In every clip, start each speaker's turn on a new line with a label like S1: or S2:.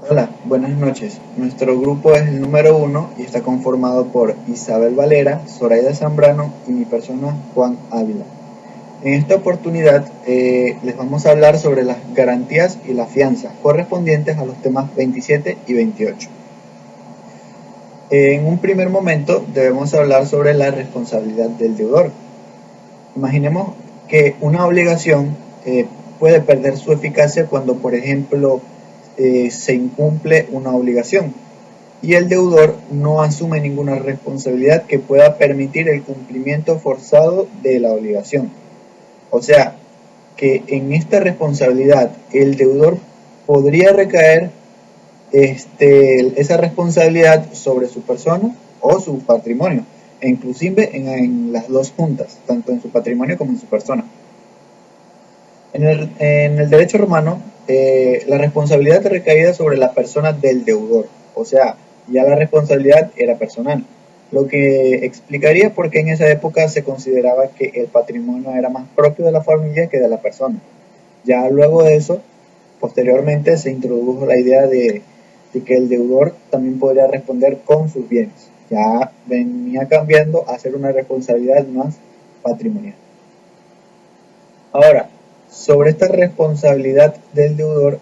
S1: Hola, buenas noches. Nuestro grupo es el número uno y está conformado por Isabel Valera, Zoraida Zambrano y mi persona, Juan Ávila. En esta oportunidad les vamos a hablar sobre las garantías y la fianza correspondientes a los temas 27 y 28. En un primer momento debemos hablar sobre la responsabilidad del deudor. Imaginemos que una obligación puede perder su eficacia cuando, por ejemplo, se incumple una obligación y el deudor no asume ninguna responsabilidad que pueda permitir el cumplimiento forzado de la obligación. O sea, que en esta responsabilidad el deudor podría recaer esa responsabilidad sobre su persona o su patrimonio, e inclusive en las dos juntas, tanto en su patrimonio como en su persona. En el derecho romano, la responsabilidad recaía sobre la persona del deudor, o sea, ya la responsabilidad era personal, lo que explicaría por qué en esa época se consideraba que el patrimonio era más propio de la familia que de la persona. Ya luego de eso, posteriormente se introdujo la idea de que el deudor también podría responder con sus bienes. Ya venía cambiando a ser una responsabilidad más patrimonial. Ahora, sobre esta responsabilidad del deudor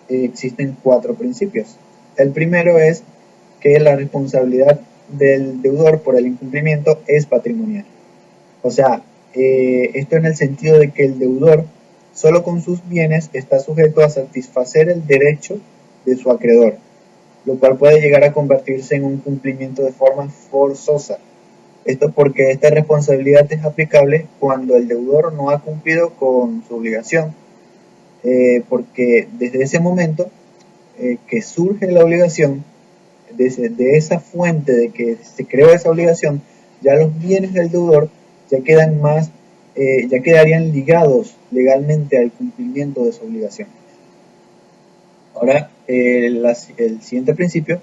S1: existen cuatro principios. El primero es que la responsabilidad del deudor por el incumplimiento es patrimonial. O sea, esto en el sentido de que el deudor solo con sus bienes está sujeto a satisfacer el derecho de su acreedor, lo cual puede llegar a convertirse en un cumplimiento de forma forzosa. Esto porque esta responsabilidad es aplicable cuando el deudor no ha cumplido con su obligación, porque desde ese momento que surge la obligación, de esa fuente de que se creó esa obligación, ya los bienes del deudor ya quedan ya quedarían ligados legalmente al cumplimiento de su obligación. Ahora, el siguiente principio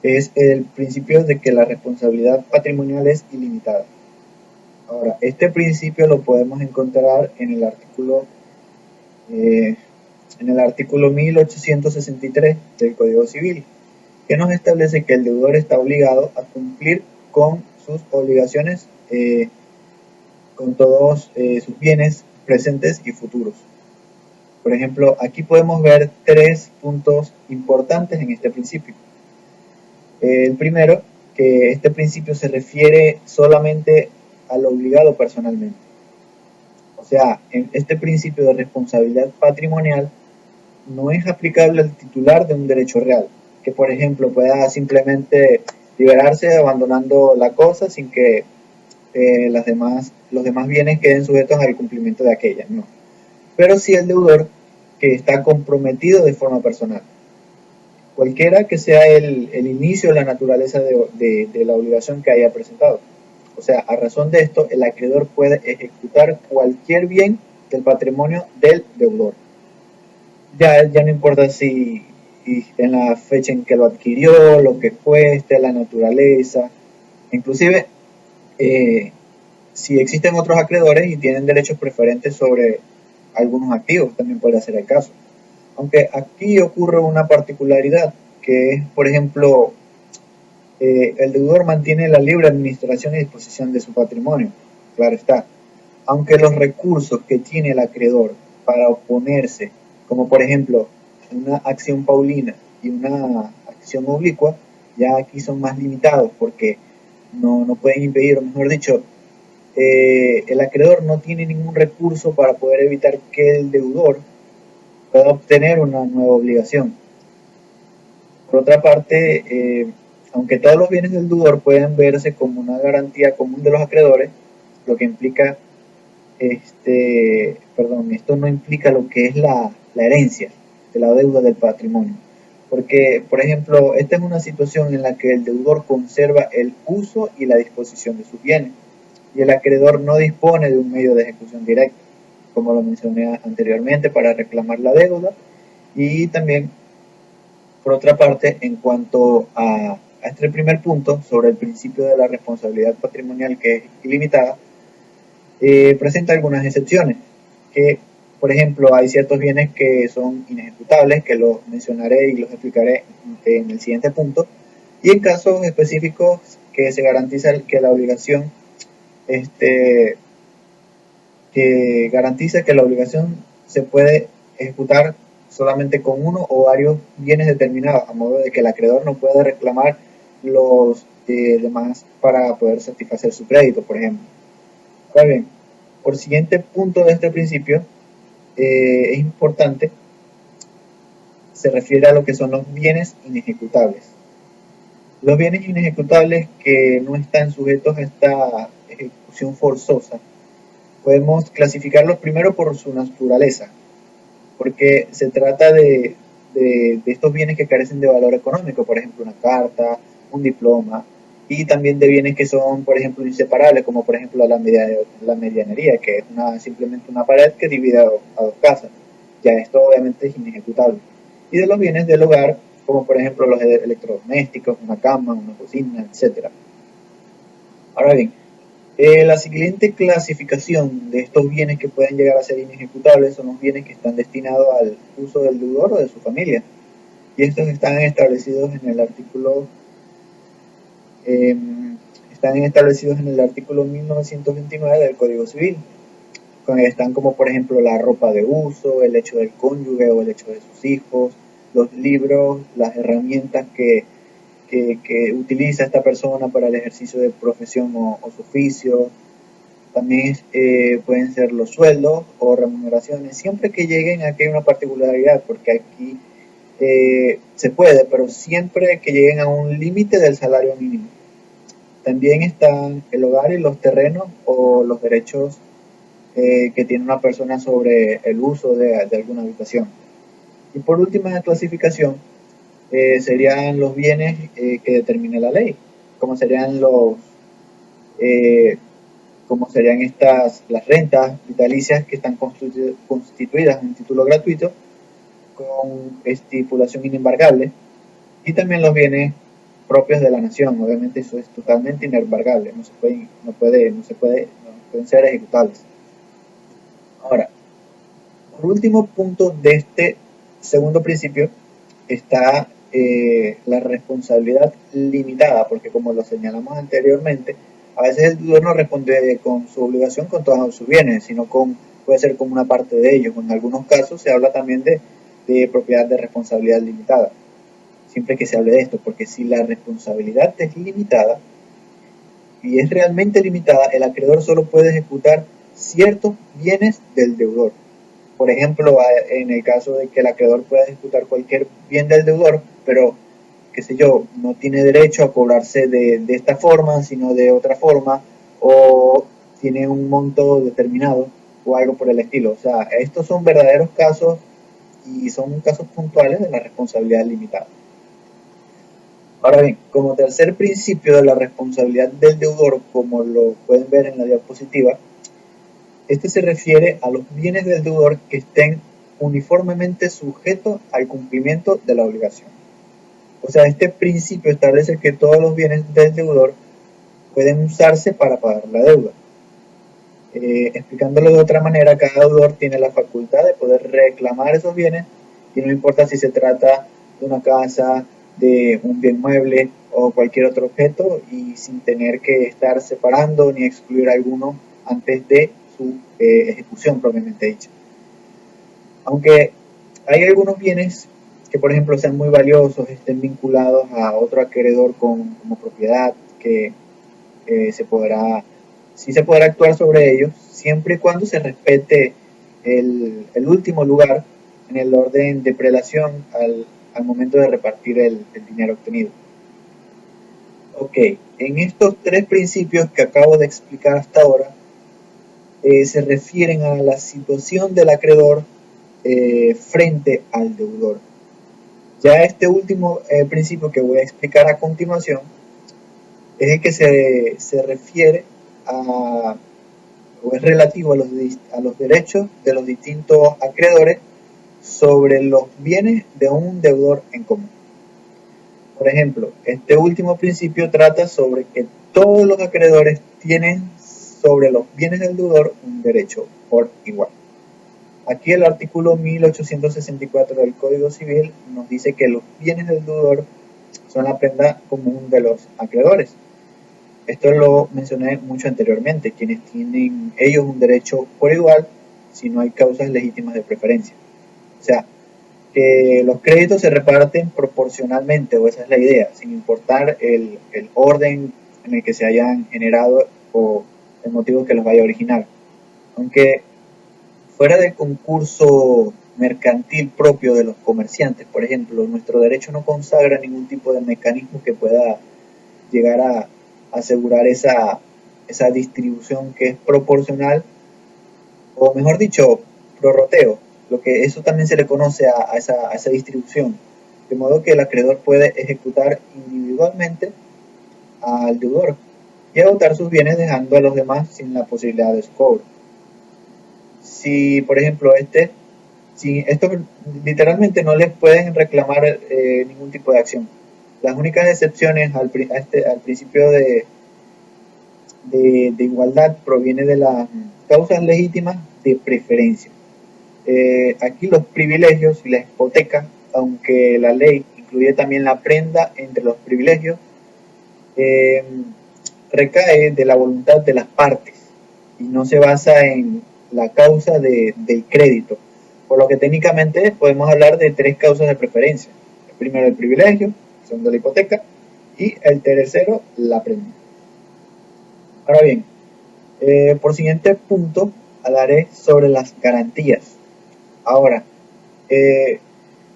S1: es el principio de que la responsabilidad patrimonial es ilimitada. Ahora, este principio lo podemos encontrar eh, en el artículo 1863 del Código Civil, que nos establece que el deudor está obligado a cumplir con sus obligaciones, con todos sus bienes presentes y futuros. Por ejemplo, aquí podemos ver tres puntos importantes en este principio. El primero, que este principio se refiere solamente al obligado personalmente. O sea, en este principio de responsabilidad patrimonial no es aplicable al titular de un derecho real, que por ejemplo pueda simplemente liberarse abandonando la cosa sin que los demás bienes queden sujetos al cumplimiento de aquella, no. Pero sí el deudor que está comprometido de forma personal. Cualquiera que sea el inicio o la naturaleza de la obligación que haya presentado. O sea, a razón de esto, el acreedor puede ejecutar cualquier bien del patrimonio del deudor. Ya no importa si en la fecha en que lo adquirió, lo que cueste, la naturaleza, inclusive si existen otros acreedores y tienen derechos preferentes sobre algunos activos, también puede ser el caso. Aunque aquí ocurre una particularidad, que es, por ejemplo, el deudor mantiene la libre administración y disposición de su patrimonio, claro está, aunque los recursos que tiene el acreedor para oponerse, como por ejemplo una acción paulina y una acción oblicua, ya aquí son más limitados porque no pueden impedir, o mejor dicho, el acreedor no tiene ningún recurso para poder evitar que el deudor pueda obtener una nueva obligación. Por otra parte, aunque todos los bienes del deudor pueden verse como una garantía común de los acreedores, lo que implica esto no implica lo que es la herencia de la deuda del patrimonio. Porque, por ejemplo, esta es una situación en la que el deudor conserva el uso y la disposición de sus bienes y el acreedor no dispone de un medio de ejecución directa, como lo mencioné anteriormente, para reclamar la deuda. Y también, por otra parte, en cuanto a este primer punto sobre el principio de la responsabilidad patrimonial que es ilimitada, presenta algunas excepciones que Por ejemplo, hay ciertos bienes que son inejecutables, que los mencionaré y los explicaré en el siguiente punto, y en casos específicos que se garantiza que la obligación este, que garantiza que la obligación se puede ejecutar solamente con uno o varios bienes determinados, a modo de que el acreedor no pueda reclamar los demás para poder satisfacer su crédito, por ejemplo. Ahora bien, por siguiente punto de este principio, es importante, se refiere a lo que son los bienes inejecutables. Los bienes inejecutables que no están sujetos a esta ejecución forzosa, podemos clasificarlos primero por su naturaleza, porque se trata de estos bienes que carecen de valor económico, por ejemplo una carta, un diploma, y también de bienes que son, por ejemplo, inseparables, como por ejemplo la medianería, que es simplemente una pared que divide a dos casas. Ya esto obviamente es inejecutable. Y de los bienes del hogar, como por ejemplo los electrodomésticos, una cama, una cocina, etc. Ahora bien, la siguiente clasificación de estos bienes que pueden llegar a ser inejecutables son los bienes que están destinados al uso del deudor o de su familia. Y estos están establecidos en el artículo eh, 1929 del Código Civil. Están como por ejemplo la ropa de uso, el hecho del cónyuge o el hecho de sus hijos, los libros, las herramientas que utiliza esta persona para el ejercicio de profesión o su oficio. También pueden ser los sueldos o remuneraciones, siempre que lleguen, aquí hay una particularidad, porque aquí se puede, pero siempre que lleguen a un límite del salario mínimo. También están el hogar y los terrenos o los derechos que tiene una persona sobre el uso de alguna habitación. Y por última clasificación serían los bienes que determina la ley, como serían como serían las rentas vitalicias que están constituidas en un título gratuito con estipulación inembargable, y también los bienes propios de la nación. Obviamente eso es totalmente inembargable, no pueden ser ejecutables. Ahora, por último punto de este segundo principio está la responsabilidad limitada, porque como lo señalamos anteriormente, a veces el deudor no responde con su obligación con todos sus bienes, sino puede ser como una parte de ellos. En algunos casos se habla también de propiedad de responsabilidad limitada, siempre que se hable de esto, porque si la responsabilidad es limitada y es realmente limitada, el acreedor solo puede ejecutar ciertos bienes del deudor. Por ejemplo, en el caso de que el acreedor pueda ejecutar cualquier bien del deudor, pero, qué sé yo, no tiene derecho a cobrarse de esta forma, sino de otra forma, o tiene un monto determinado, o algo por el estilo. O sea, estos son verdaderos casos y son casos puntuales de la responsabilidad limitada. Ahora bien, como tercer principio de la responsabilidad del deudor, como lo pueden ver en la diapositiva, este se refiere a los bienes del deudor que estén uniformemente sujetos al cumplimiento de la obligación. O sea, este principio establece que todos los bienes del deudor pueden usarse para pagar la deuda. Explicándolo de otra manera, cada deudor tiene la facultad de poder reclamar esos bienes, y no importa si se trata de una casa, de un bien mueble o cualquier otro objeto, y sin tener que estar separando ni excluir alguno antes de su ejecución propiamente dicha. Aunque hay algunos bienes que, por ejemplo, sean muy valiosos, estén vinculados a otro acreedor como propiedad, que sí se podrá actuar sobre ellos, siempre y cuando se respete el último lugar en el orden de prelación al momento de repartir el dinero obtenido. Ok, en estos tres principios que acabo de explicar hasta ahora, se refieren a la situación del acreedor frente al deudor. Ya este último principio que voy a explicar a continuación es el que se refiere o es relativo a los derechos de los distintos acreedores sobre los bienes de un deudor en común. Por ejemplo, este último principio trata sobre que todos los acreedores tienen sobre los bienes del deudor un derecho por igual. Aquí el artículo 1864 del Código Civil nos dice que los bienes del deudor son la prenda común de los acreedores. Esto lo mencioné mucho anteriormente, quienes tienen ellos un derecho por igual si no hay causas legítimas de preferencia. O sea, que los créditos se reparten proporcionalmente, o esa es la idea, sin importar el orden en el que se hayan generado o el motivo que los vaya a originar. Aunque fuera del concurso mercantil propio de los comerciantes, por ejemplo, nuestro derecho no consagra ningún tipo de mecanismo que pueda llegar a asegurar esa distribución que es proporcional, o mejor dicho, prorroteo, lo que eso también se le conoce a esa distribución, de modo que el acreedor puede ejecutar individualmente al deudor y agotar sus bienes dejando a los demás sin la posibilidad de su cobro. Si, por ejemplo, si esto literalmente no les pueden reclamar ningún tipo de acción. Las únicas excepciones al principio de igualdad proviene de las causas legítimas de preferencia. Aquí los privilegios y la hipoteca, aunque la ley incluye también la prenda entre los privilegios, eh, recae de la voluntad de las partes y no se basa en la causa del crédito, por lo que técnicamente podemos hablar de tres causas de preferencia. El primero, el privilegio; el segundo, la hipoteca; y el tercero, la prenda. Ahora bien, por siguiente punto hablaré sobre las garantías. Ahora, el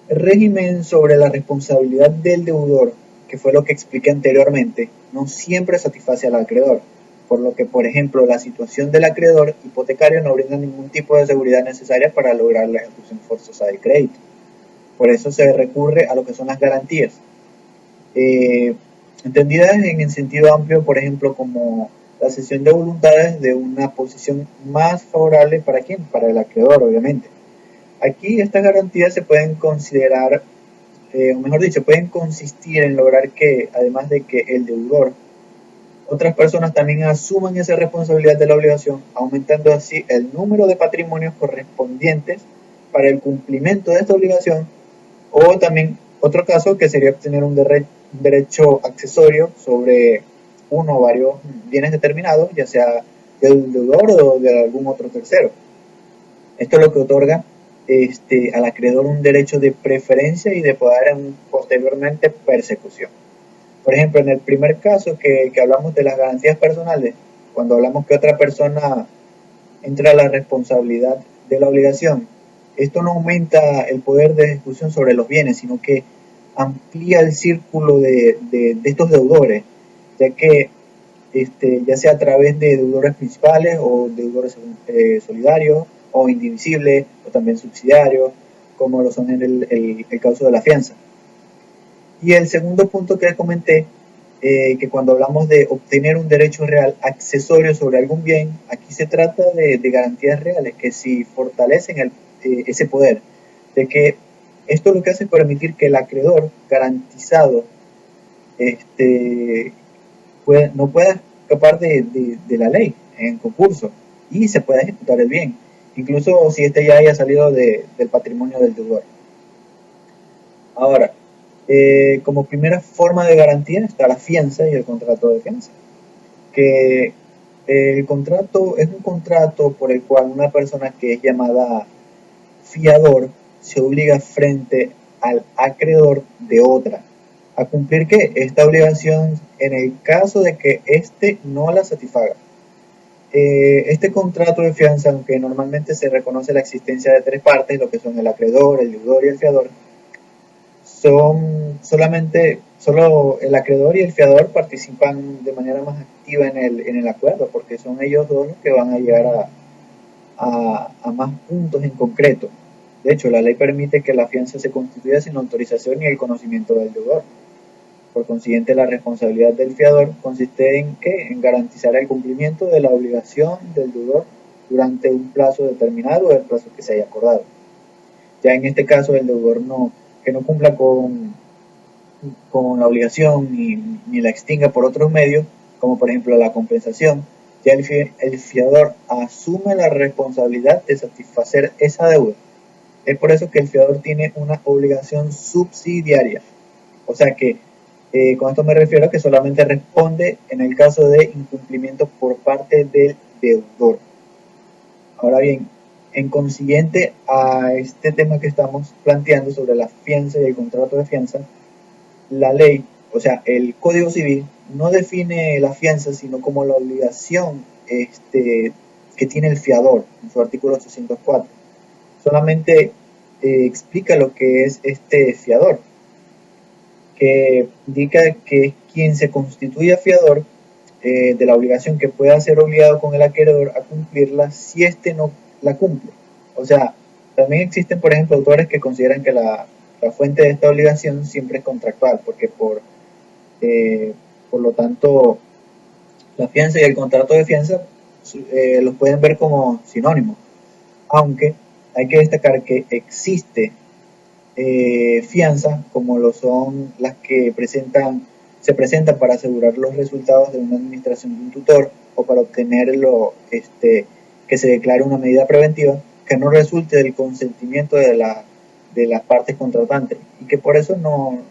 S1: régimen sobre la responsabilidad del deudor, que fue lo que expliqué anteriormente, no siempre satisface al acreedor, por lo que, por ejemplo, la situación del acreedor hipotecario no brinda ningún tipo de seguridad necesaria para lograr la ejecución forzosa del crédito. Por eso se recurre a lo que son las garantías, eh, entendidas en el sentido amplio, por ejemplo, como la cesión de voluntades de una posición más favorable para quién, para el acreedor, obviamente. Aquí estas garantías se pueden considerar, o mejor dicho, pueden consistir en lograr que, además de que el deudor, otras personas también asuman esa responsabilidad de la obligación, aumentando así el número de patrimonios correspondientes para el cumplimiento de esta obligación, o también otro caso que sería obtener un derecho accesorio sobre uno o varios bienes determinados, ya sea del deudor o de algún otro tercero. Esto es lo que otorga al acreedor un derecho de preferencia y de poder posteriormente persecución. Por ejemplo, en el primer caso que hablamos de las garantías personales, cuando hablamos que otra persona entra a la responsabilidad de la obligación, esto no aumenta el poder de ejecución sobre los bienes, sino que amplía el círculo de estos deudores, ya que ya sea a través de deudores principales o deudores solidarios o indivisibles o también subsidiarios, como lo son en el caso de la fianza. Y el segundo punto que les comenté, que cuando hablamos de obtener un derecho real accesorio sobre algún bien, aquí se trata de garantías reales que si fortalecen ese poder, de que esto lo que hace es permitir que el acreedor garantizado no pueda escapar de la ley en concurso y se pueda ejecutar el bien, incluso si ya haya salido del patrimonio del deudor. Ahora, como primera forma de garantía está la fianza y el contrato de fianza, que el contrato es un contrato por el cual una persona que es llamada fiador se obliga frente al acreedor de otra a cumplir ¿qué? Esta obligación en el caso de que éste no la satisfaga. Este contrato de fianza, aunque normalmente se reconoce la existencia de tres partes, lo que son el acreedor, el deudor y el fiador, solo el acreedor y el fiador participan de manera más activa en el acuerdo, porque son ellos dos los que van a llegar a más puntos en concreto. De hecho, la ley permite que la fianza se constituya sin la autorización ni el conocimiento del deudor. Por consiguiente, la responsabilidad del fiador consiste en garantizar el cumplimiento de la obligación del deudor durante un plazo determinado o el plazo que se haya acordado. Ya en este caso, el deudor que no cumpla con la obligación ni la extinga por otros medios, como por ejemplo la compensación, ya el fiador asume la responsabilidad de satisfacer esa deuda. Es por eso que el fiador tiene una obligación subsidiaria. O sea que con esto me refiero a que solamente responde en el caso de incumplimiento por parte del deudor. Ahora bien, en consiguiente a este tema que estamos planteando sobre la fianza y el contrato de fianza, la ley, o sea, el Código Civil no define la fianza sino como la obligación que tiene el fiador en su artículo 804. Solamente explica lo que es este fiador, que indica que es quien se constituye fiador de la obligación que pueda ser obligado con el acreedor a cumplirla si éste no la cumple. O sea, también existen, por ejemplo, autores que consideran que la fuente de esta obligación siempre es contractual, porque por lo tanto la fianza y el contrato de fianza los pueden ver como sinónimos, aunque hay que destacar que existe fianza, como lo son las que se presentan para asegurar los resultados de una administración de un tutor o para obtener que se declare una medida preventiva que no resulte del consentimiento de las partes contratantes y que por eso no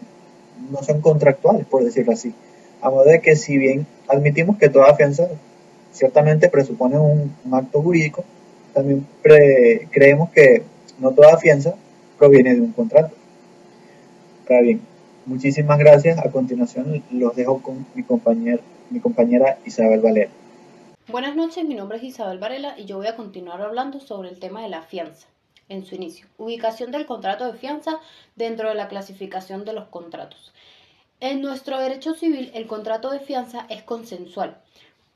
S1: son contractuales, por decirlo así. A modo de que si bien admitimos que toda fianza ciertamente presupone un acto jurídico, también creemos que no toda fianza proviene de un contrato. Ahora bien, muchísimas gracias. A continuación los dejo con mi compañera Isabel Valera.
S2: Buenas noches, mi nombre es Isabel Varela y yo voy a continuar hablando sobre el tema de la fianza. En su inicio, ubicación del contrato de fianza dentro de la clasificación de los contratos. En nuestro derecho civil, el contrato de fianza es consensual.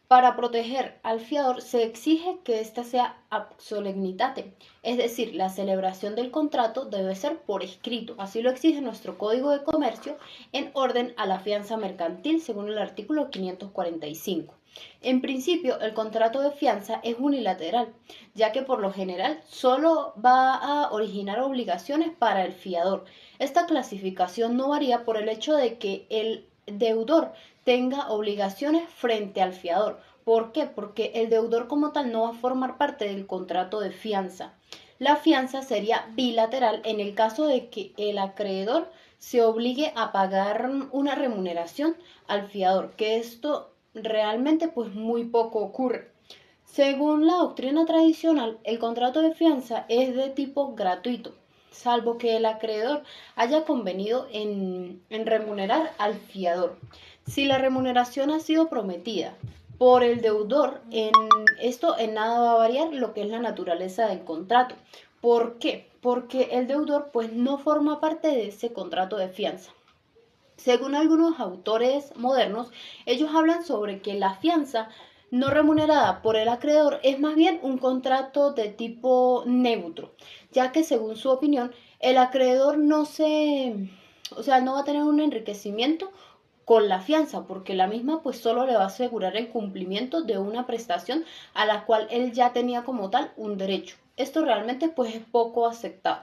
S2: Para proteger al fiador se exige que ésta sea ab solemnitate, es decir, la celebración del contrato debe ser por escrito. Así lo exige nuestro Código de Comercio en orden a la fianza mercantil según el artículo 545. En principio, el contrato de fianza es unilateral, ya que por lo general solo va a originar obligaciones para el fiador. Esta clasificación no varía por el hecho de que el deudor tenga obligaciones frente al fiador. ¿Por qué? Porque el deudor como tal no va a formar parte del contrato de fianza. La fianza sería bilateral en el caso de que el acreedor se obligue a pagar una remuneración al fiador, que esto realmente pues muy poco ocurre. Según la doctrina tradicional, el contrato de fianza es de tipo gratuito, salvo que el acreedor haya convenido en remunerar al fiador. Si la remuneración ha sido prometida por el deudor, esto en nada va a variar lo que es la naturaleza del contrato. ¿Por qué? Porque el deudor pues no forma parte de ese contrato de fianza. Según algunos autores modernos, ellos hablan sobre que la fianza no remunerada por el acreedor es más bien un contrato de tipo neutro, ya que según su opinión, el acreedor no va a tener un enriquecimiento con la fianza, porque la misma pues solo le va a asegurar el cumplimiento de una prestación a la cual él ya tenía como tal un derecho. Esto realmente pues es poco aceptado.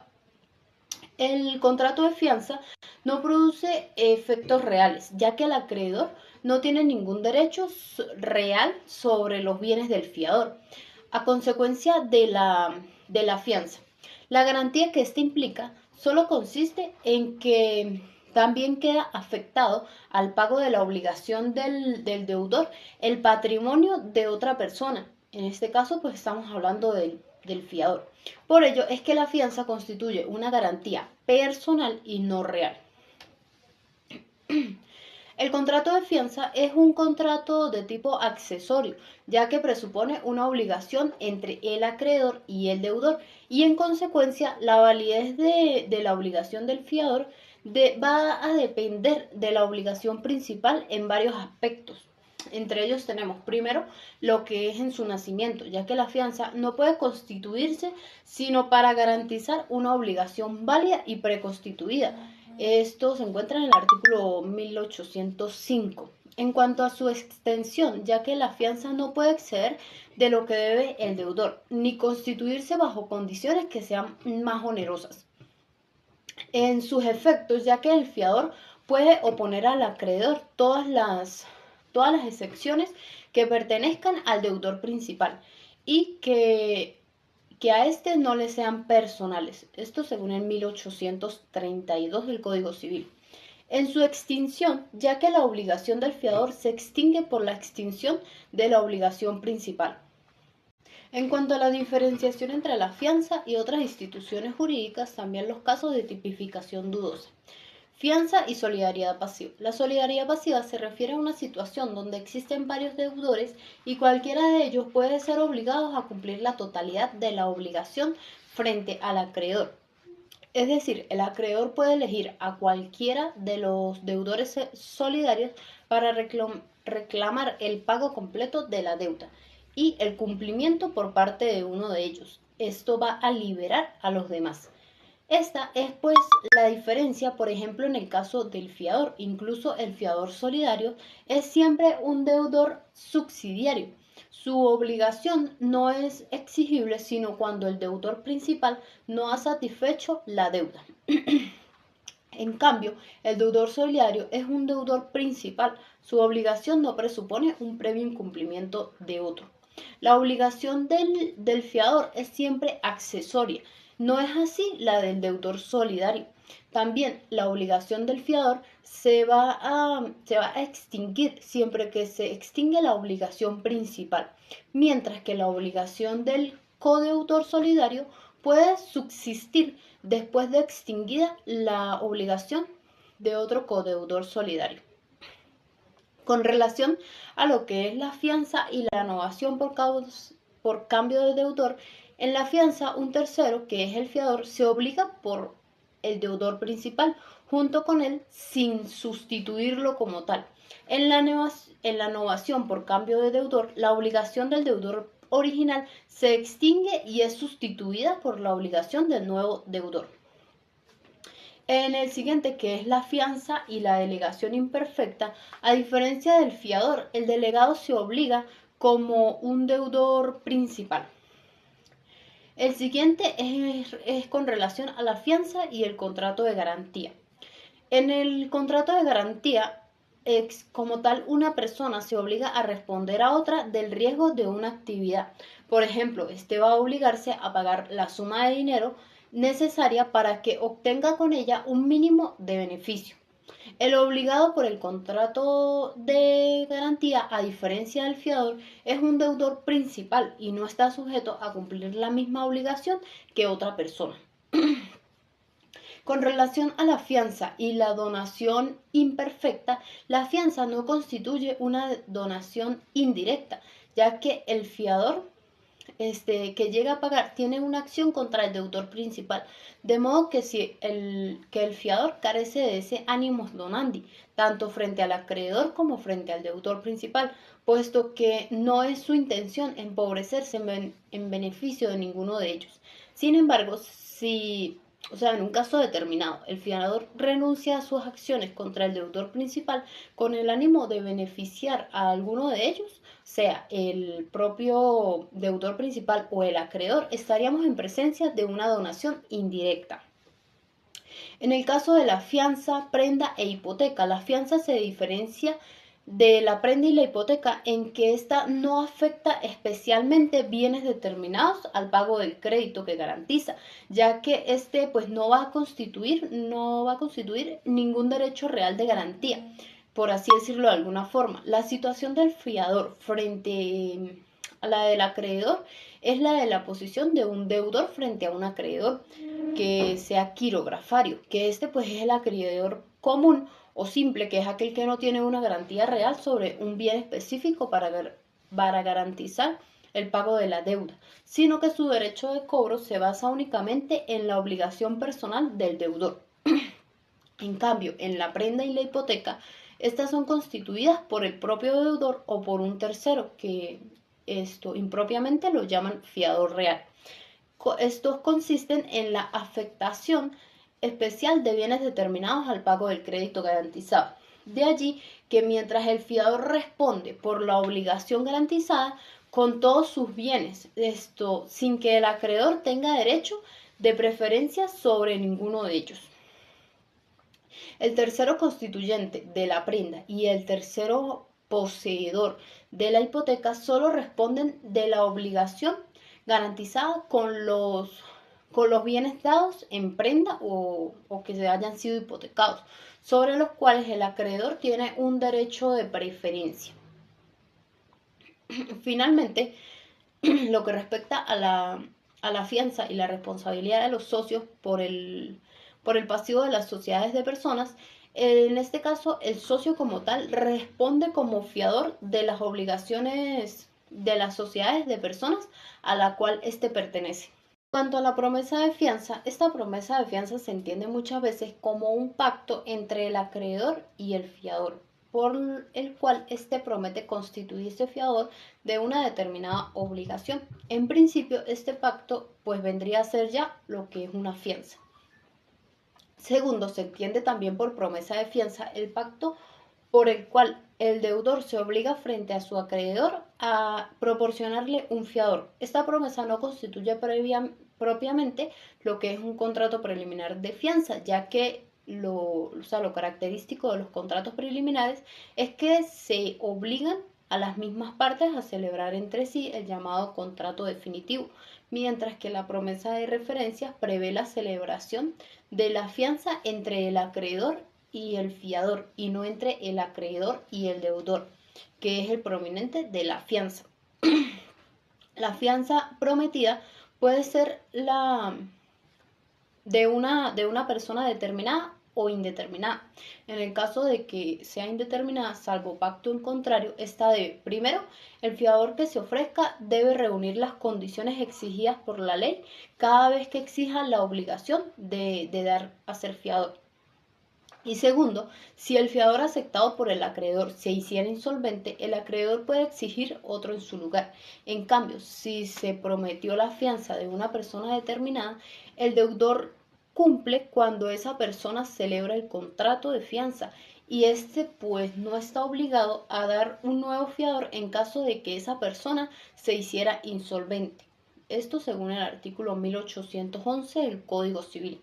S2: El contrato de fianza no produce efectos reales, ya que el acreedor no tiene ningún derecho real sobre los bienes del fiador, a consecuencia de la fianza. La garantía que éste implica solo consiste en que también queda afectado al pago de la obligación del deudor el patrimonio de otra persona. En este caso, pues estamos hablando del fiador. Por ello es que la fianza constituye una garantía personal y no real. El contrato de fianza es un contrato de tipo accesorio, ya que presupone una obligación entre el acreedor y el deudor, y en consecuencia la validez de la obligación del fiador va a depender de la obligación principal en varios aspectos. Entre ellos tenemos primero lo que es en su nacimiento, ya que la fianza no puede constituirse sino para garantizar una obligación válida y preconstituida. Esto se encuentra en el artículo 1805. En cuanto a su extensión, ya que la fianza no puede exceder de lo que debe el deudor, ni constituirse bajo condiciones que sean más onerosas. En sus efectos, ya que el fiador puede oponer al acreedor todas las excepciones que pertenezcan al deudor principal y que a este no le sean personales. Esto según el 1832 del Código Civil. En su extinción, ya que la obligación del fiador se extingue por la extinción de la obligación principal. En cuanto a la diferenciación entre la fianza y otras instituciones jurídicas, también los casos de tipificación dudosa. Fianza y solidaridad pasiva. La solidaridad pasiva se refiere a una situación donde existen varios deudores y cualquiera de ellos puede ser obligados a cumplir la totalidad de la obligación frente al acreedor. Es decir, el acreedor puede elegir a cualquiera de los deudores solidarios para reclamar el pago completo de la deuda y el cumplimiento por parte de uno de ellos. Esto va a liberar a los demás. Esta es pues la diferencia, por ejemplo, en el caso del fiador. Incluso el fiador solidario es siempre un deudor subsidiario. Su obligación no es exigible sino cuando el deudor principal no ha satisfecho la deuda. En cambio, el deudor solidario es un deudor principal. Su obligación no presupone un previo incumplimiento de otro. La obligación del fiador es siempre accesoria. No es así la del deudor solidario. También la obligación del fiador se va a extinguir siempre que se extingue la obligación principal, mientras que la obligación del codeudor solidario puede subsistir después de extinguida la obligación de otro codeudor solidario. Con relación a lo que es la fianza y la novación por cambio de deudor, en la fianza un tercero, que es el fiador, se obliga por el deudor principal junto con él sin sustituirlo como tal. En la novación por cambio de deudor, la obligación del deudor original se extingue y es sustituida por la obligación del nuevo deudor. En el siguiente, que es la fianza y la delegación imperfecta, a diferencia del fiador, el delegado se obliga como un deudor principal. El siguiente es con relación a la fianza y el contrato de garantía. En el contrato de garantía, como tal, una persona se obliga a responder a otra del riesgo de una actividad. Por ejemplo, este va a obligarse a pagar la suma de dinero necesaria para que obtenga con ella un mínimo de beneficio. El obligado por el contrato de garantía, a diferencia del fiador, es un deudor principal y no está sujeto a cumplir la misma obligación que otra persona. Con relación a la fianza y la donación imperfecta, la fianza no constituye una donación indirecta, ya que el fiador que llega a pagar tiene una acción contra el deudor principal, de modo que el fiador carece de ese animus donandi, tanto frente al acreedor como frente al deudor principal, puesto que no es su intención empobrecerse en beneficio de ninguno de ellos. Sin embargo, en un caso determinado, el fiador renuncia a sus acciones contra el deudor principal con el ánimo de beneficiar a alguno de ellos, sea el propio deudor principal o el acreedor, estaríamos en presencia de una donación indirecta. En el caso de la fianza, prenda e hipoteca, la fianza se diferencia de la prenda y la hipoteca en que ésta no afecta especialmente bienes determinados al pago del crédito que garantiza, ya que este pues no va a constituir ningún derecho real de garantía, por así decirlo de alguna forma. La situación del fiador frente a la del acreedor es la de la posición de un deudor frente a un acreedor que sea quirografario, que este pues es el acreedor común o simple, que es aquel que no tiene una garantía real sobre un bien específico para garantizar el pago de la deuda, sino que su derecho de cobro se basa únicamente en la obligación personal del deudor. En cambio, en la prenda y la hipoteca, estas son constituidas por el propio deudor o por un tercero, que impropiamente lo llaman fiador real. Estos consisten en la afectación especial de bienes determinados al pago del crédito garantizado. De allí que mientras el fiador responde por la obligación garantizada con todos sus bienes, sin que el acreedor tenga derecho de preferencia sobre ninguno de ellos. El tercero constituyente de la prenda y el tercero poseedor de la hipoteca solo responden de la obligación garantizada con los bienes dados en prenda o que se hayan sido hipotecados, sobre los cuales el acreedor tiene un derecho de preferencia. Finalmente, lo que respecta a la fianza y la responsabilidad de los socios por el pasivo de las sociedades de personas, en este caso el socio como tal responde como fiador de las obligaciones de las sociedades de personas a la cual éste pertenece. En cuanto a la promesa de fianza, esta promesa de fianza se entiende muchas veces como un pacto entre el acreedor y el fiador, por el cual éste promete constituirse fiador de una determinada obligación. En principio, este pacto pues vendría a ser ya lo que es una fianza. Segundo, se entiende también por promesa de fianza el pacto por el cual el deudor se obliga frente a su acreedor a proporcionarle un fiador. Esta promesa no constituye propiamente lo que es un contrato preliminar de fianza, ya que lo característico de los contratos preliminares es que se obligan a las mismas partes a celebrar entre sí el llamado contrato definitivo, mientras que la promesa de referencia prevé la celebración de la fianza entre el acreedor y el fiador, y no entre el acreedor y el deudor, que es el prominente de la fianza. La fianza prometida puede ser de una persona determinada o indeterminada. En el caso de que sea indeterminada, salvo pacto en contrario, esta debe, primero, el fiador que se ofrezca debe reunir las condiciones exigidas por la ley cada vez que exija la obligación de dar a ser fiador. Y segundo, si el fiador aceptado por el acreedor se hiciera insolvente, el acreedor puede exigir otro en su lugar. En cambio, si se prometió la fianza de una persona determinada, el deudor cumple cuando esa persona celebra el contrato de fianza y este pues no está obligado a dar un nuevo fiador en caso de que esa persona se hiciera insolvente. Esto según el artículo 1811 del Código Civil.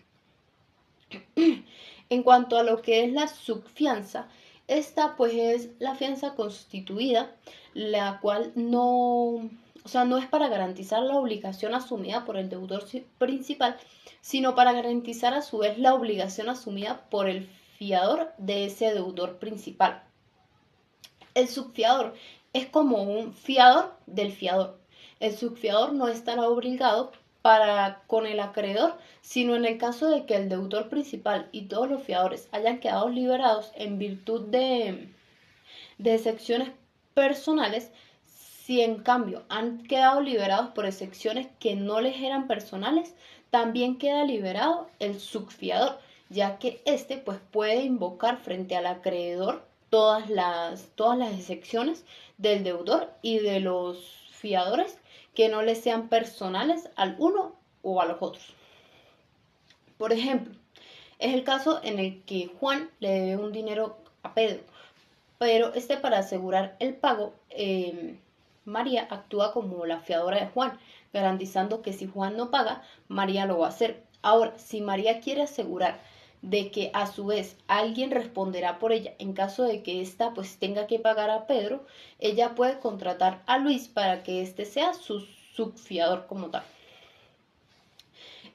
S2: En cuanto a lo que es la subfianza, esta pues es la fianza constituida, la cual no es para garantizar la obligación asumida por el deudor principal, sino para garantizar a su vez la obligación asumida por el fiador de ese deudor principal. El subfiador es como un fiador del fiador. El subfiador no estará obligado con el acreedor, sino en el caso de que el deudor principal y todos los fiadores hayan quedado liberados en virtud de excepciones personales. Si en cambio han quedado liberados por excepciones que no les eran personales, también queda liberado el subfiador, ya que éste pues puede invocar frente al acreedor todas las excepciones del deudor y de los fiadores que no les sean personales al uno o a los otros. Por ejemplo, es el caso en el que Juan le debe un dinero a Pedro, pero para asegurar el pago, María actúa como la fiadora de Juan, garantizando que si Juan no paga, María lo va a hacer. Ahora, si María quiere asegurar de que a su vez alguien responderá por ella en caso de que ésta pues tenga que pagar a Pedro, ella puede contratar a Luis para que éste sea su subfiador como tal.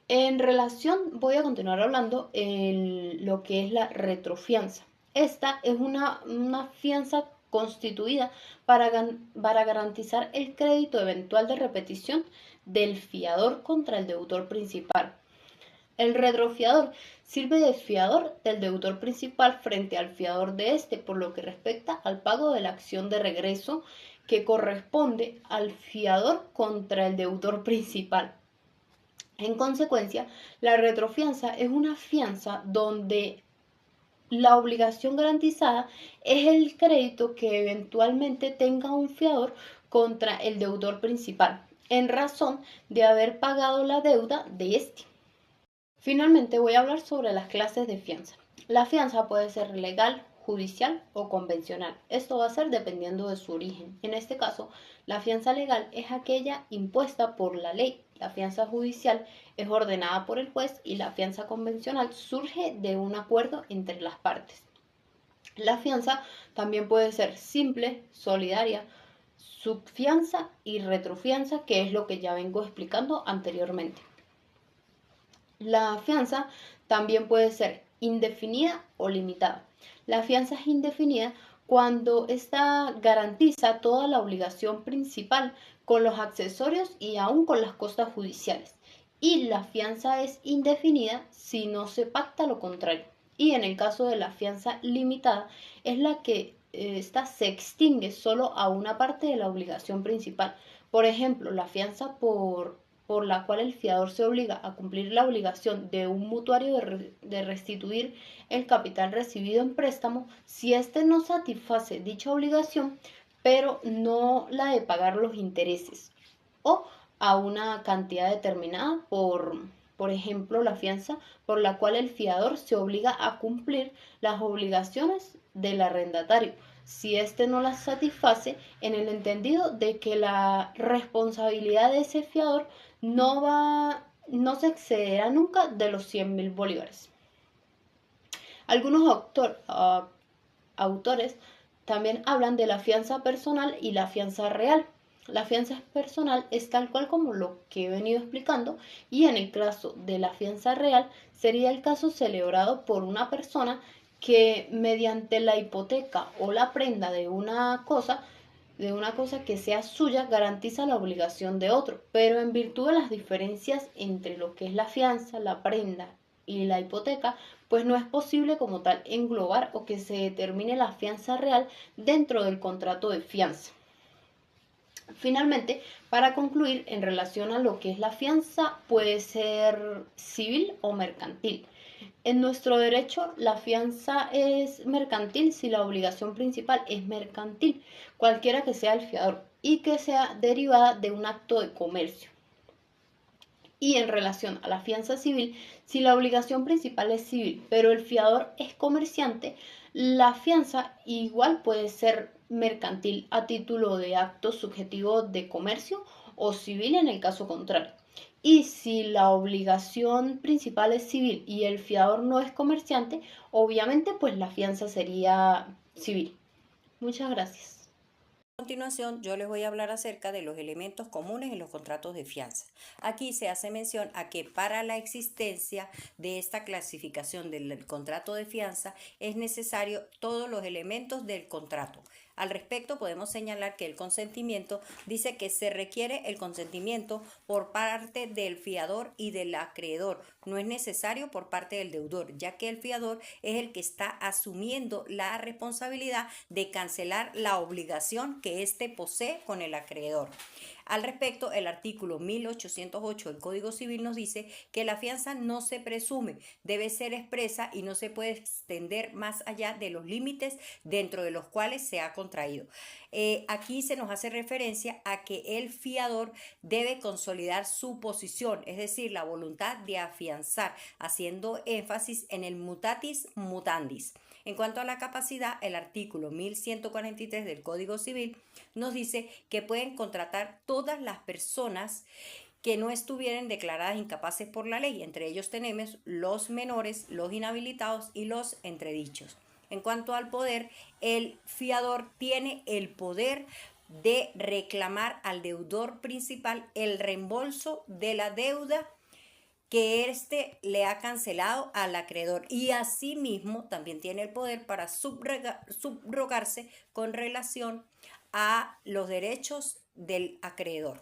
S2: En relación, voy a continuar hablando en lo que es la retrofianza. Esta es una fianza constituida para garantizar el crédito eventual de repetición del fiador contra el deudor principal. El retrofiador sirve de fiador del deudor principal frente al fiador de este, por lo que respecta al pago de la acción de regreso que corresponde al fiador contra el deudor principal. En consecuencia, la retrofianza es una fianza donde la obligación garantizada es el crédito que eventualmente tenga un fiador contra el deudor principal, en razón de haber pagado la deuda de este. Finalmente voy a hablar sobre las clases de fianza. La fianza puede ser legal, judicial o convencional. Esto va a ser dependiendo de su origen. En este caso, la fianza legal es aquella impuesta por la ley. La fianza judicial es ordenada por el juez y la fianza convencional surge de un acuerdo entre las partes. La fianza también puede ser simple, solidaria, subfianza y retrofianza, que es lo que ya vengo explicando anteriormente. La fianza también puede ser indefinida o limitada. La fianza es indefinida cuando ésta garantiza toda la obligación principal con los accesorios y aún con las costas judiciales. Y la fianza es indefinida si no se pacta lo contrario. Y en el caso de la fianza limitada es la que esta se extingue solo a una parte de la obligación principal. Por ejemplo, la fianza por la cual el fiador se obliga a cumplir la obligación de un mutuario de restituir el capital recibido en préstamo, si éste no satisface dicha obligación, pero no la de pagar los intereses o a una cantidad determinada por ejemplo, la fianza por la cual el fiador se obliga a cumplir las obligaciones del arrendatario, si éste no las satisface en el entendido de que la responsabilidad de ese fiador no se excederá nunca de los 100.000 bolívares. Algunos autores también hablan de la fianza personal y la fianza real. La fianza personal es tal cual como lo que he venido explicando, y en el caso de la fianza real sería el caso celebrado por una persona que mediante la hipoteca o la prenda de una cosa que sea suya, garantiza la obligación de otro, pero en virtud de las diferencias entre lo que es la fianza, la prenda y la hipoteca, pues no es posible como tal englobar o que se determine la fianza real dentro del contrato de fianza. Finalmente, para concluir, en relación a lo que es la fianza, puede ser civil o mercantil. En nuestro derecho, la fianza es mercantil si la obligación principal es mercantil, cualquiera que sea el fiador, y que sea derivada de un acto de comercio. Y en relación a la fianza civil, si la obligación principal es civil, pero el fiador es comerciante, la fianza igual puede ser mercantil a título de acto subjetivo de comercio o civil en el caso contrario. Y si la obligación principal es civil y el fiador no es comerciante, obviamente pues la fianza sería civil. Muchas gracias.
S3: A continuación, yo les voy a hablar acerca de los elementos comunes en los contratos de fianza. Aquí se hace mención a que para la existencia de esta clasificación del contrato de fianza es necesario todos los elementos del contrato. Al respecto, podemos señalar que el consentimiento dice que se requiere el consentimiento por parte del fiador y del acreedor. No es necesario por parte del deudor, ya que el fiador es el que está asumiendo la responsabilidad de cancelar la obligación que éste posee con el acreedor. Al respecto, el artículo 1808 del Código Civil nos dice que la fianza no se presume, debe ser expresa y no se puede extender más allá de los límites dentro de los cuales se ha contraído. Aquí se nos hace referencia a que el fiador debe consolidar su posición, es decir, la voluntad de afianzar, haciendo énfasis en el mutatis mutandis. En cuanto a la capacidad, el artículo 1143 del Código Civil nos dice que pueden contratar todas las personas que no estuvieran declaradas incapaces por la ley. Entre ellos tenemos los menores, los inhabilitados y los entredichos. En cuanto al poder, el fiador tiene el poder de reclamar al deudor principal el reembolso de la deuda que éste le ha cancelado al acreedor, y asimismo también tiene el poder para subrogarse con relación a los derechos del acreedor.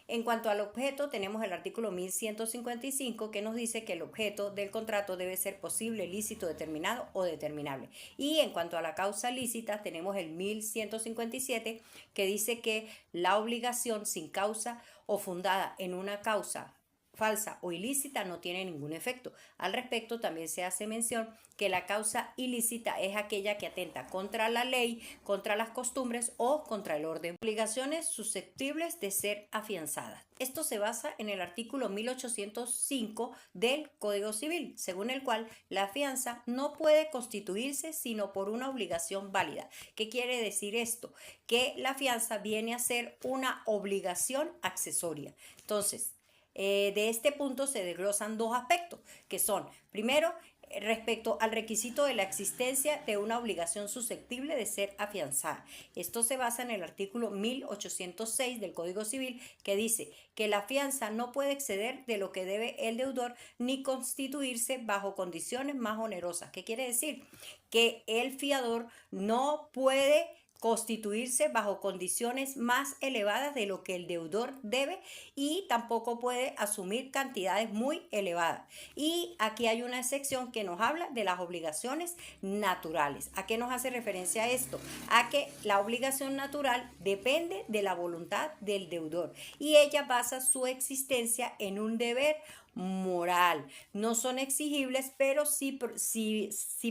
S3: En cuanto al objeto, tenemos el artículo 1155 que nos dice que el objeto del contrato debe ser posible, lícito, determinado o determinable. Y en cuanto a la causa lícita, tenemos el 1157 que dice que la obligación sin causa o fundada en una causa falsa o ilícita no tiene ningún efecto. Al respecto, también se hace mención que la causa ilícita es aquella que atenta contra la ley, contra las costumbres o contra el orden. Obligaciones susceptibles de ser afianzadas. Esto se basa en el artículo 1805 del Código Civil, según el cual la fianza no puede constituirse sino por una obligación válida. ¿Qué quiere decir esto? Que la fianza viene a ser una obligación accesoria. Entonces, de este punto se desglosan dos aspectos, que son, primero, respecto al requisito de la existencia de una obligación susceptible de ser afianzada. Esto se basa en el artículo 1806 del Código Civil, que dice que la fianza no puede exceder de lo que debe el deudor ni constituirse bajo condiciones más onerosas. ¿Qué quiere decir? Que el fiador no puede constituirse bajo condiciones más elevadas de lo que el deudor debe y tampoco puede asumir cantidades muy elevadas. Y aquí hay una excepción que nos habla de las obligaciones naturales. ¿A qué nos hace referencia esto? A que la obligación natural depende de la voluntad del deudor y ella basa su existencia en un deber moral. No son exigibles, pero si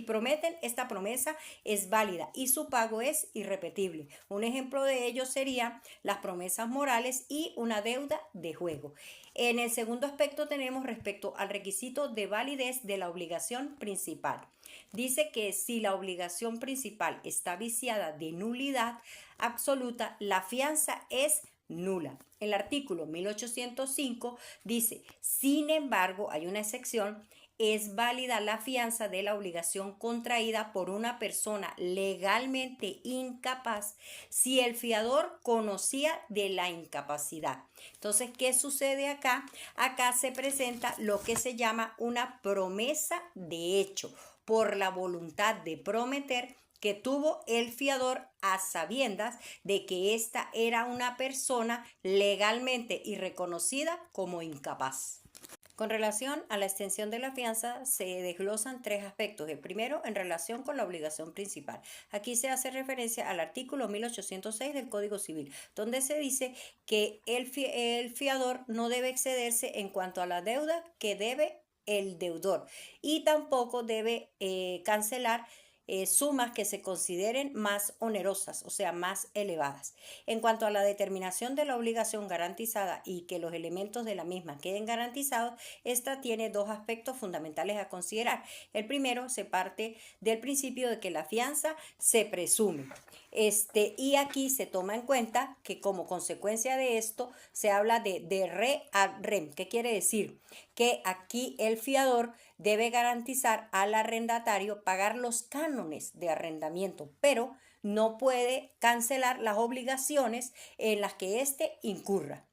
S3: prometen, esta promesa es válida y su pago es irrepetible. Un ejemplo de ello serían las promesas morales y una deuda de juego. En el segundo aspecto tenemos respecto al requisito de validez de la obligación principal. Dice que si la obligación principal está viciada de nulidad absoluta, la fianza es nula. El artículo 1805 dice, sin embargo, hay una excepción, es válida la fianza de la obligación contraída por una persona legalmente incapaz si el fiador conocía de la incapacidad. Entonces, ¿qué sucede acá? Acá se presenta lo que se llama una promesa de hecho por la voluntad de prometer que tuvo el fiador a sabiendas de que ésta era una persona legalmente y reconocida como incapaz. Con relación a la extensión de la fianza se desglosan tres aspectos. El primero, en relación con la obligación principal. Aquí se hace referencia al artículo 1806 del Código Civil, donde se dice que el fiador no debe excederse en cuanto a la deuda que debe el deudor y tampoco debe cancelar sumas que se consideren más onerosas, o sea, más elevadas. En cuanto a la determinación de la obligación garantizada y que los elementos de la misma queden garantizados, esta tiene dos aspectos fundamentales a considerar. El primero, se parte del principio de que la fianza se presume. Y aquí se toma en cuenta que como consecuencia de esto se habla de re ad rem. ¿Qué quiere decir? Que aquí el fiador debe garantizar al arrendatario pagar los cánones de arrendamiento, pero no puede cancelar las obligaciones en las que éste incurra.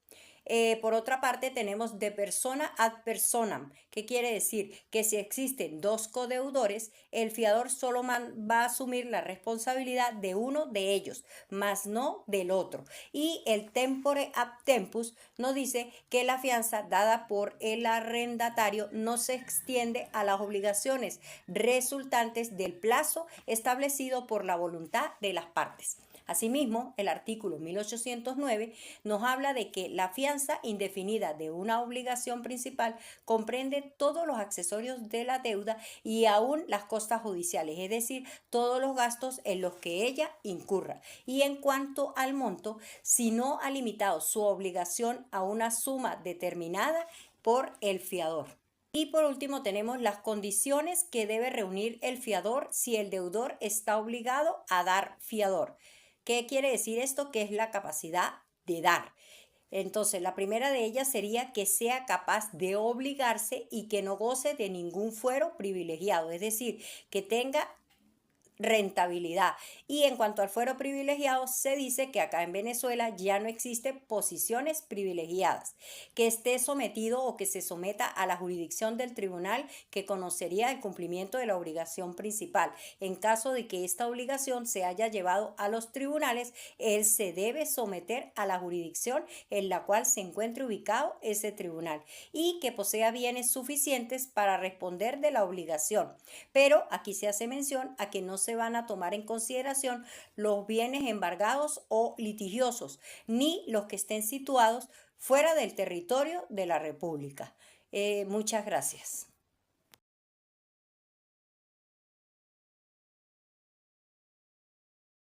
S3: Por otra parte, tenemos de persona ad personam, que quiere decir que si existen dos codeudores, el fiador solo va a asumir la responsabilidad de uno de ellos, más no del otro. Y el tempore ad tempus nos dice que la fianza dada por el arrendatario no se extiende a las obligaciones resultantes del plazo establecido por la voluntad de las partes. Asimismo, el artículo 1809 nos habla de que la fianza indefinida de una obligación principal comprende todos los accesorios de la deuda y aún las costas judiciales, es decir, todos los gastos en los que ella incurra. Y en cuanto al monto, si no ha limitado su obligación a una suma determinada por el fiador. Y por último tenemos las condiciones que debe reunir el fiador si el deudor está obligado a dar fiador. ¿Qué quiere decir esto? Que es la capacidad de dar. Entonces, la primera de ellas sería que sea capaz de obligarse y que no goce de ningún fuero privilegiado, es decir, que tenga rentabilidad. Y en cuanto al fuero privilegiado, se dice que acá en Venezuela ya no existen posiciones privilegiadas, que esté sometido o que se someta a la jurisdicción del tribunal que conocería el cumplimiento de la obligación principal. En caso de que esta obligación se haya llevado a los tribunales, él se debe someter a la jurisdicción en la cual se encuentre ubicado ese tribunal y que posea bienes suficientes para responder de la obligación. Pero aquí se hace mención a que no se van a tomar en consideración los bienes embargados o litigiosos, ni los que estén situados fuera del territorio de la República. Muchas gracias.